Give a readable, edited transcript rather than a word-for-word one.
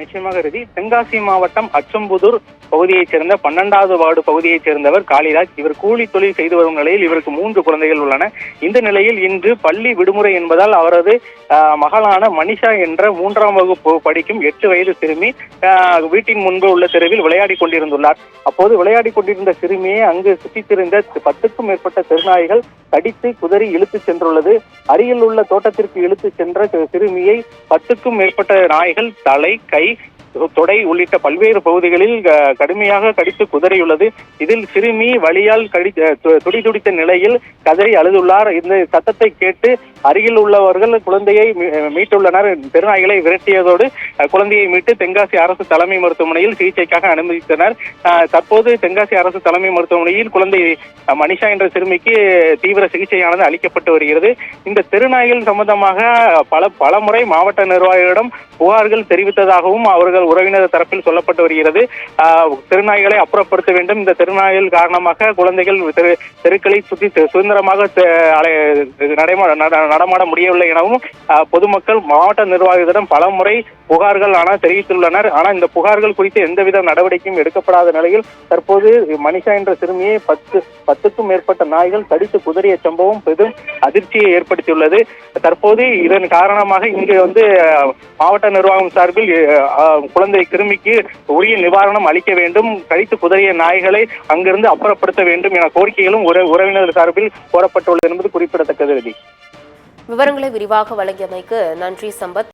நிச்சயமாக ரதி. தென்காசி மாவட்டம் அச்சம்புதூர் பகுதியைச் சேர்ந்த 12வது வார்டு பகுதியைச் சேர்ந்தவர் காளிராஜ். இவர் கூலி தொழில் செய்து வரும் நிலையில் இவருக்கு 3 குழந்தைகள் உள்ளன. இந்த நிலையில் இன்று பள்ளி விடுமுறை என்பதால் அவரது மகளான மனிஷா என்ற 3ஆம் வகுப்பு படிக்கும் 8 வயது சிறுமி வீட்டின் முன்பு உள்ள தெருவில் விளையாடி கொண்டிருந்துள்ளார். அப்போது விளையாடி கொண்டிருந்த சிறுமியை அங்கு சுற்றித் திரிந்த 10க்கும் மேற்பட்ட தெருநாய்கள் கடித்து குதறி இழுத்துச் சென்றுள்ளது. அருகில் உள்ள தோட்டத்திற்கு இழுத்துச் சென்ற சிறுமியை 10க்கும் மேற்பட்ட நாய்கள் தலை, கை, தொடை உள்ளிட்ட பல்வேறு பகுதிகளில் கடுமையாக கடித்து குதறியுள்ளது. இதில் சிறுமி வலியால் துடிதுடித்த நிலையில் கதறி அழுதுள்ளார். இந்த சத்தத்தை கேட்டு அருகில் உள்ளவர்கள் குழந்தையை மீட்டுள்ளனர். தெருநாய்களை விரட்டியதோடு குழந்தையை மீட்டு தென்காசி அரசு தலைமை மருத்துவமனையில் சிகிச்சைக்காக அனுமதித்தனர். தற்போது தென்காசி அரசு தலைமை மருத்துவமனையில் குழந்தை மனிஷா என்ற சிறுமிக்கு தீவிர சிகிச்சையானது அளிக்கப்பட்டு வருகிறது. இந்த தெருநாய்கள் சம்பந்தமாக பல முறை மாவட்ட நிர்வாகிகளிடம் புகார்கள் தெரிவித்ததாகவும் அவர்கள் உறவினர் தரப்பில் சொல்லப்பட்டு வருகிறது. தெருநாய்களை அப்புறப்படுத்த வேண்டும். இந்த தெருநாய்கள் காரணமாக குழந்தைகள் தெருக்களை சுற்றி சுதந்திரமாக நடமாட முடியவில்லை எனவும் பொதுமக்கள் மாவட்ட நிர்வாகிகளிடம் பல முறை புகார்கள் தெரிவித்துள்ளனர். ஆனால் இந்த புகார்கள் குறித்து எந்தவித நடவடிக்கையும் எடுக்கப்படாத நிலையில் தற்போது மனிஷா என்ற சிறுமியை 10க்கும் மேற்பட்ட நாய்கள் கடித்து குதறிய சம்பவம் பெரும் அதிர்ச்சியை ஏற்படுத்தியுள்ளது. தற்போது இதன் காரணமாக இங்கு மாவட்ட நிர்வாகம் சார்பில் குழந்தை கிருமிக்கு உரிய நிவாரணம் அளிக்க வேண்டும், கடித்து குதறிய நாய்களை அங்கிருந்து அப்புறப்படுத்த வேண்டும் என கோரிக்கைகளும் உறவினர் சார்பில் கோரப்பட்டுள்ளது என்பது குறிப்பிடத்தக்கது. விவரங்களை விரிவாக வழங்கியமைக்கு நன்றி சம்பத்.